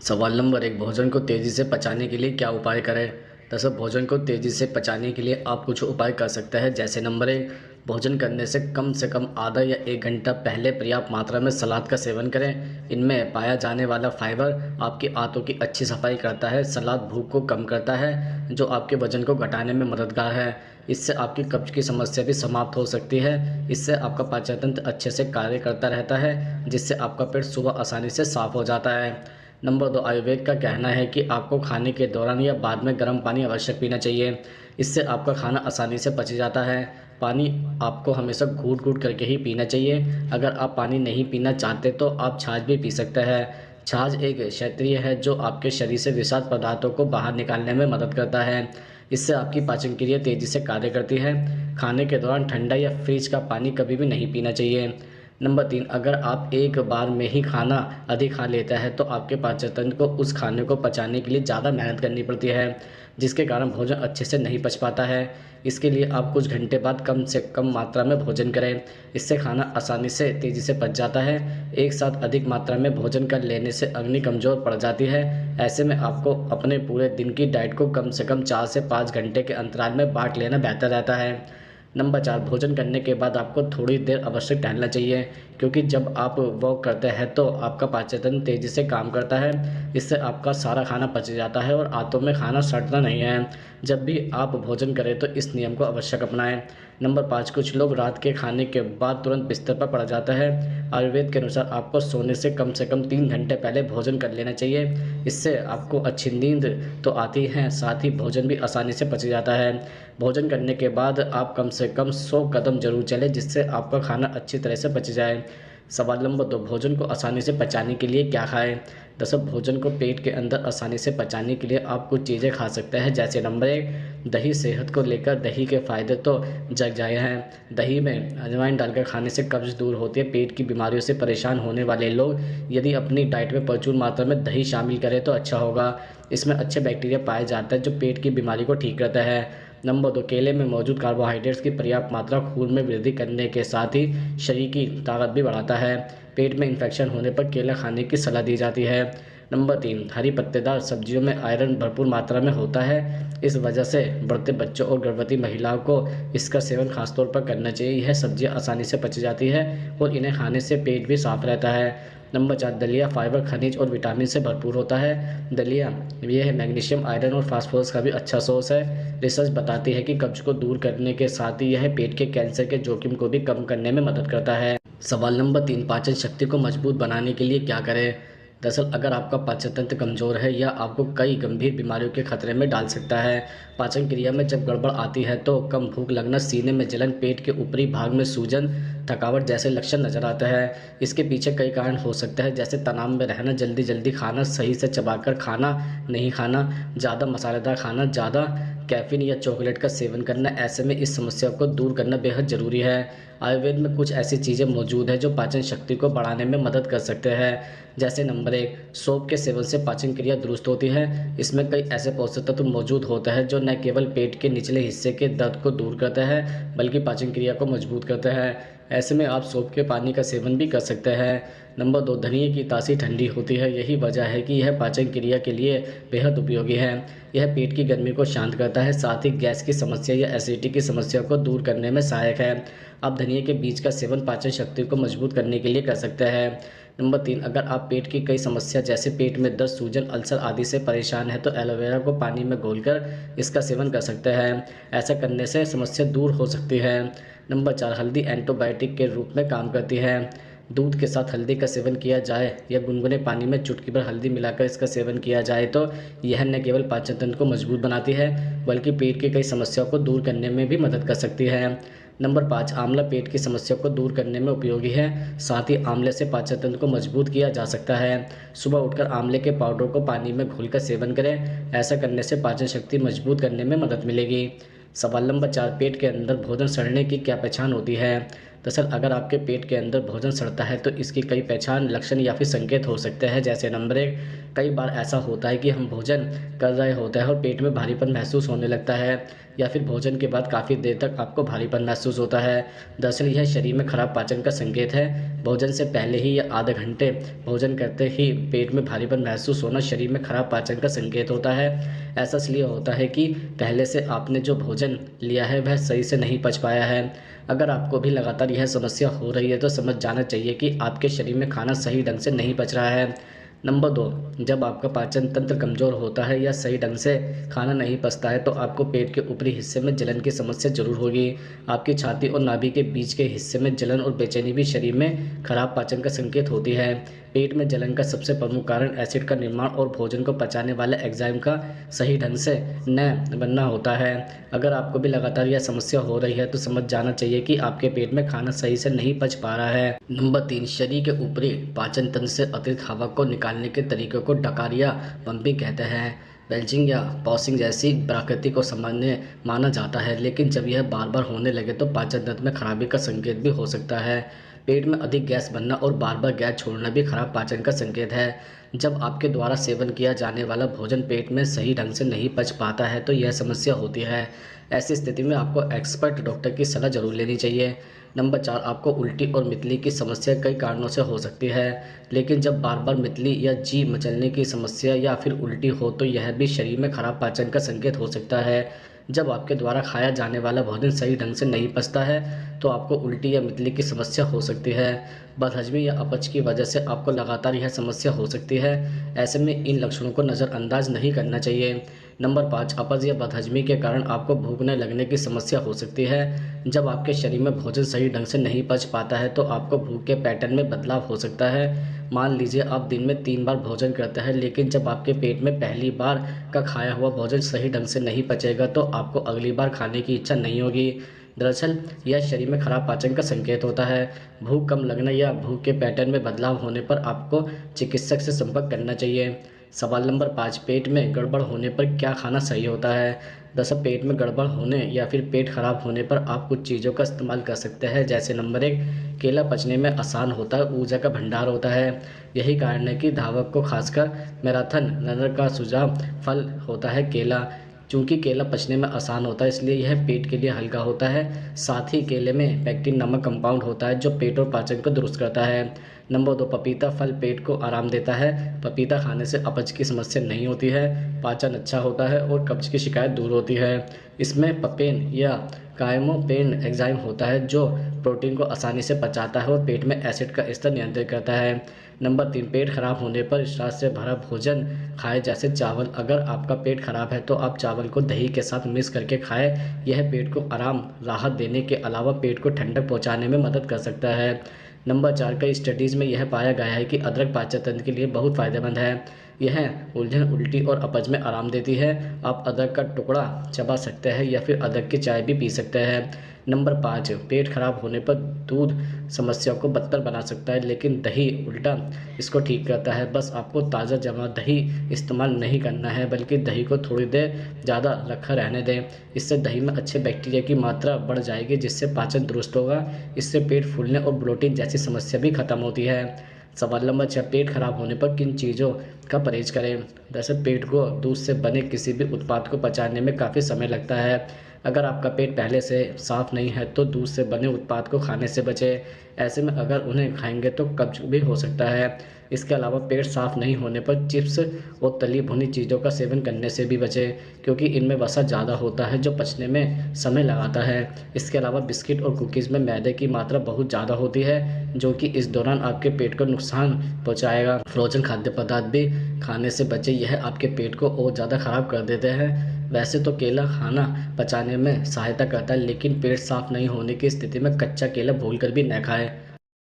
सवाल नंबर 1, भोजन को तेज़ी से पचाने के लिए क्या उपाय करें? दरअसल भोजन को तेज़ी से पचाने के लिए आप कुछ उपाय कर सकते हैं। जैसे नंबर 1, भोजन करने से कम आधा या 1 घंटा पहले पर्याप्त मात्रा में सलाद का सेवन करें। इनमें पाया जाने वाला फाइबर आपकी आंतों की अच्छी सफाई करता है। सलाद भूख को कम करता है, जो आपके वजन को घटाने में मददगार है। इससे आपकी कब्ज की समस्या भी समाप्त हो सकती है। इससे आपका पाचन तंत्र अच्छे से कार्य करता रहता है, जिससे आपका पेट सुबह आसानी से साफ हो जाता है। नंबर 2, आयुर्वेद का कहना है कि आपको खाने के दौरान या बाद में गर्म पानी अवश्य पीना चाहिए। इससे आपका खाना आसानी से पच जाता है। पानी आपको हमेशा घूट-घूट करके ही पीना चाहिए। अगर आप पानी नहीं पीना चाहते तो आप छाछ भी पी सकते हैं। छाछ एक क्षेत्रीय है जो आपके शरीर से विषाक्त पदार्थों को बाहर निकालने में मदद करता है। इससे आपकी पाचन क्रिया तेज़ी से कार्य करती है। खाने के दौरान ठंडा या फ्रिज का पानी कभी भी नहीं पीना चाहिए। नंबर 3, अगर आप एक बार में ही खाना अधिक खा लेता है तो आपके पाचन तंत्र को उस खाने को पचाने के लिए ज़्यादा मेहनत करनी पड़ती है, जिसके कारण भोजन अच्छे से नहीं पच पाता है। इसके लिए आप कुछ घंटे बाद कम से कम मात्रा में भोजन करें। इससे खाना आसानी से तेज़ी से पच जाता है। एक साथ अधिक मात्रा में भोजन कर लेने से अग्नि कमज़ोर पड़ जाती है। ऐसे में आपको अपने पूरे दिन की डाइट को कम से कम 4 से 5 घंटे के अंतराल में बाँट लेना बेहतर रहता है। नंबर 4, भोजन करने के बाद आपको थोड़ी देर अवश्य टहलना चाहिए, क्योंकि जब आप वॉक करते हैं तो आपका पाचन तंत्र तेज़ी से काम करता है। इससे आपका सारा खाना पच जाता है और आंतों में खाना सड़ता नहीं है। जब भी आप भोजन करें तो इस नियम को अवश्य अपनाएं। नंबर 5, कुछ लोग रात के खाने के बाद तुरंत बिस्तर पर पड़ जाता है। आयुर्वेद के अनुसार आपको सोने से कम 3 घंटे पहले भोजन कर लेना चाहिए। इससे आपको अच्छी नींद तो आती है, साथ ही भोजन भी आसानी से पच जाता है। भोजन करने के बाद आप कम से कम 100 कदम ज़रूर चलें, जिससे आपका खाना अच्छी तरह से पच जाए। सवाल नंबर 2, भोजन को आसानी से पचाने के लिए क्या खाएँ? दरअसल भोजन को पेट के अंदर आसानी से पचाने के लिए आप कुछ चीज़ें खा सकते हैं। जैसे नंबर 1, दही। सेहत को लेकर दही के फ़ायदे तो जग जाए हैं। दही में अजवाइन डालकर खाने से कब्ज़ दूर होती है। पेट की बीमारियों से परेशान होने वाले लोग यदि अपनी डाइट में प्रचुर मात्रा में दही शामिल करें तो अच्छा होगा। इसमें अच्छे बैक्टीरिया पाए जाते हैं जो पेट की बीमारी को ठीक करता है। नंबर 2, केले में मौजूद कार्बोहाइड्रेट्स की पर्याप्त मात्रा खून में वृद्धि करने के साथ ही शरीर की ताकत भी बढ़ाता है। पेट में इन्फेक्शन होने पर केला खाने की सलाह दी जाती है। नंबर 3, हरी पत्तेदार सब्जियों में आयरन भरपूर मात्रा में होता है। इस वजह से बढ़ते बच्चों और गर्भवती महिलाओं को इसका सेवन खासतौर पर करना चाहिए। यह सब्जियां आसानी से पच जाती है और इन्हें खाने से पेट भी साफ रहता है। नंबर 4, दलिया फाइबर, खनिज और विटामिन से भरपूर होता है। दलिया यह मैग्नीशियम, आयरन और फास्फोरस का भी अच्छा सोर्स है। रिसर्च बताती है कि कब्ज को दूर करने के साथ ही यह पेट के कैंसर के जोखिम को भी कम करने में मदद करता है। सवाल नंबर 3, पाचन शक्ति को मजबूत बनाने के लिए क्या करें? दरअसल अगर आपका पाचन तंत्र कमज़ोर है या आपको कई गंभीर बीमारियों के खतरे में डाल सकता है। पाचन क्रिया में जब गड़बड़ आती है तो कम भूख लगना, सीने में जलन, पेट के ऊपरी भाग में सूजन, थकावट जैसे लक्षण नज़र आते हैं। इसके पीछे कई कारण हो सकते हैं, जैसे तनाव में रहना, जल्दी जल्दी खाना, सही से चबाकर खाना नहीं खाना, ज़्यादा मसालेदार खाना, ज़्यादा कैफ़ीन या चॉकलेट का सेवन करना। ऐसे में इस समस्या को दूर करना बेहद ज़रूरी है। आयुर्वेद में कुछ ऐसी चीज़ें मौजूद हैं जो पाचन शक्ति को बढ़ाने में मदद कर सकते हैं। जैसे नंबर 1, सौंफ के सेवन से पाचन क्रिया दुरुस्त होती है। इसमें कई ऐसे पोषक तत्व मौजूद होते हैं जो न केवल पेट के निचले हिस्से के दर्द को दूर करते हैं, बल्कि पाचन क्रिया को मजबूत करते हैं। ऐसे में आप सौंफ के पानी का सेवन भी कर सकते हैं। नंबर 2, धनिये की तासीर ठंडी होती है। यही वजह है कि यह पाचन क्रिया के लिए बेहद उपयोगी है। यह पेट की गर्मी को शांत करता है, साथ ही गैस की समस्या या एसिडिटी की समस्या को दूर करने में सहायक है। आप धनिये के बीज का सेवन पाचन शक्ति को मजबूत करने के लिए कर सकते हैं। नंबर 3, अगर आप पेट की कई समस्या जैसे पेट में दर्द, सूजन, अल्सर आदि से परेशान हैं तो एलोवेरा को पानी में घोलकर इसका सेवन कर सकते हैं। ऐसा करने से समस्या दूर हो सकती है। नंबर 4, हल्दी एंटीबायोटिक के रूप में काम करती है। दूध के साथ हल्दी का सेवन किया जाए या गुनगुने पानी में चुटकी भर हल्दी मिलाकर इसका सेवन किया जाए तो यह न केवल पाचन तंत्र को मजबूत बनाती है, बल्कि पेट की कई समस्याओं को दूर करने में भी मदद कर सकती है। नंबर 5, आंवला पेट की समस्या को दूर करने में उपयोगी है। साथ ही आंवले से पाचन तंत्र को मजबूत किया जा सकता है। सुबह उठकर आंवले के पाउडर को पानी में घोलकर सेवन करें। ऐसा करने से पाचन शक्ति मजबूत करने में मदद मिलेगी। सवाल नंबर 4, पेट के अंदर भोजन सड़ने की क्या पहचान होती है? दरअसल अगर आपके पेट के अंदर भोजन सड़ता है तो इसकी कई पहचान, लक्षण या फिर संकेत हो सकते हैं। जैसे नंबर 1, कई बार ऐसा होता है कि हम भोजन कर रहे होते हैं और पेट में भारीपन महसूस होने लगता है, या फिर भोजन के बाद काफ़ी देर तक आपको भारीपन महसूस होता है। दरअसल यह शरीर में खराब पाचन का संकेत है। भोजन से पहले ही या आधे घंटे भोजन करते ही पेट में भारीपन महसूस होना शरीर में खराब पाचन का संकेत होता है। ऐसा इसलिए होता है कि पहले से आपने जो भोजन लिया है वह सही से नहीं पच पाया है। अगर आपको भी लगातार यह समस्या हो रही है तो समझ जाना चाहिए कि आपके शरीर में खाना सही ढंग से नहीं पच रहा है। नंबर 2, जब आपका पाचन तंत्र कमज़ोर होता है या सही ढंग से खाना नहीं पचता है तो आपको पेट के ऊपरी हिस्से में जलन की समस्या ज़रूर होगी। आपकी छाती और नाभि के बीच के हिस्से में जलन और बेचैनी भी शरीर में खराब पाचन का संकेत होती है। पेट में जलन का सबसे प्रमुख कारण एसिड का निर्माण और भोजन को पचाने वाले एंजाइम का सही ढंग से न बनना होता है। अगर आपको भी लगातार यह समस्या हो रही है तो समझ जाना चाहिए कि आपके पेट में खाना सही से नहीं पच पा रहा है। नंबर 3, शरीर के ऊपरी पाचन तंत्र से अतिरिक्त हवा को निकालने के तरीके को डकार या पंपिंग कहते हैं। बेल्चिंग या पॉसिंग जैसी प्रकृति को सामान्य माना जाता है, लेकिन जब यह बार बार होने लगे तो पाचन तंत्र में खराबी का संकेत भी हो सकता है। पेट में अधिक गैस बनना और बार बार गैस छोड़ना भी खराब पाचन का संकेत है। जब आपके द्वारा सेवन किया जाने वाला भोजन पेट में सही ढंग से नहीं पच पाता है तो यह समस्या होती है। ऐसी स्थिति में आपको एक्सपर्ट डॉक्टर की सलाह जरूर लेनी चाहिए। नंबर 4, आपको उल्टी और मितली की समस्या कई कारणों से हो सकती है, लेकिन जब बार बार मितली या जी मचलने की समस्या या फिर उल्टी हो तो यह भी शरीर में खराब पाचन का संकेत हो सकता है। जब आपके द्वारा खाया जाने वाला भोजन सही ढंग से नहीं पचता है तो आपको उल्टी या मितली की समस्या हो सकती है। बदहजमी या अपच की वजह से आपको लगातार यह समस्या हो सकती है। ऐसे में इन लक्षणों को नज़रअंदाज नहीं करना चाहिए। नंबर 5, अपच या बदहजमी के कारण आपको भूखने लगने की समस्या हो सकती है। जब आपके शरीर में भोजन सही ढंग से नहीं पच पाता है तो आपको भूख के पैटर्न में बदलाव हो सकता है। मान लीजिए आप दिन में 3 बार भोजन करते हैं, लेकिन जब आपके पेट में पहली बार का खाया हुआ भोजन सही ढंग से नहीं पचेगा तो आपको अगली बार खाने की इच्छा नहीं होगी। दरअसल यह शरीर में खराब पाचन का संकेत होता है। भूख कम लगना या भूख के पैटर्न में बदलाव होने पर आपको चिकित्सक से संपर्क करना चाहिए। सवाल नंबर 5, पेट में गड़बड़ होने पर क्या खाना सही होता है? दरअसल पेट में गड़बड़ होने या फिर पेट खराब होने पर आप कुछ चीज़ों का इस्तेमाल कर सकते हैं। जैसे नंबर 1, केला पचने में आसान होता है, ऊर्जा का भंडार होता है। यही कारण है कि धावक को खासकर मैराथन रनर का सुझाव फल होता है केला। चूँकि केला पचने में आसान होता है इसलिए यह पेट के लिए हल्का होता है। साथ ही केले में पेक्टिन नामक कंपाउंड होता है जो पेट और पाचन को दुरुस्त करता है। नंबर 2, पपीता फल पेट को आराम देता है। पपीता खाने से अपच की समस्या नहीं होती है, पाचन अच्छा होता है और कब्ज की शिकायत दूर होती है। इसमें पपेन या कायमोपेन एंजाइम होता है जो प्रोटीन को आसानी से पचाता है और पेट में एसिड का स्तर नियंत्रित करता है। नंबर 3, पेट खराब होने पर स्टार्च से भरा भोजन खाएं जैसे चावल। अगर आपका पेट खराब है तो आप चावल को दही के साथ मिक्स करके खाएं। यह पेट को आराम राहत देने के अलावा पेट को ठंडक पहुंचाने में मदद कर सकता है। नंबर 4, कई स्टडीज़ में यह पाया गया है कि अदरक पाचन तंत्र के लिए बहुत फ़ायदेमंद है। यह उलझन, उल्टी और अपच में आराम देती है। आप अदरक का टुकड़ा चबा सकते हैं या फिर अदरक की चाय भी पी सकते हैं। नंबर 5, पेट खराब होने पर दूध समस्या को बदतर बना सकता है, लेकिन दही उल्टा इसको ठीक करता है। बस आपको ताज़ा जमा दही इस्तेमाल नहीं करना है, बल्कि दही को थोड़ी देर ज़्यादा रखा रहने दें। इससे दही में अच्छे बैक्टीरिया की मात्रा बढ़ जाएगी जिससे पाचन दुरुस्त होगा। इससे पेट फूलने और ब्लोटिंग जैसी समस्या भी खत्म होती है। सवाल नंबर 6, पेट खराब होने पर किन चीज़ों का परहेज करें? दरअसल पेट को दूध से बने किसी भी उत्पाद को पचाने में काफ़ी समय लगता है। अगर आपका पेट पहले से साफ़ नहीं है तो दूध से बने उत्पाद को खाने से बचें। ऐसे में अगर उन्हें खाएंगे तो कब्ज भी हो सकता है। इसके अलावा पेट साफ़ नहीं होने पर चिप्स और तली भुनी चीज़ों का सेवन करने से भी बचें, क्योंकि इनमें वसा ज़्यादा होता है जो पचने में समय लगाता है। इसके अलावा बिस्किट और कुकीज़ में मैदे की मात्रा बहुत ज़्यादा होती है जो कि इस दौरान आपके पेट को नुकसान पहुँचाएगा। फ्रोजन खाद्य पदार्थ भी खाने से बचें, यह आपके पेट को और ज़्यादा ख़राब कर देते हैं। वैसे तो केला खाना पचाने में सहायता करता है, लेकिन पेट साफ़ नहीं होने की स्थिति में कच्चा केला भूलकर भी न खाएं।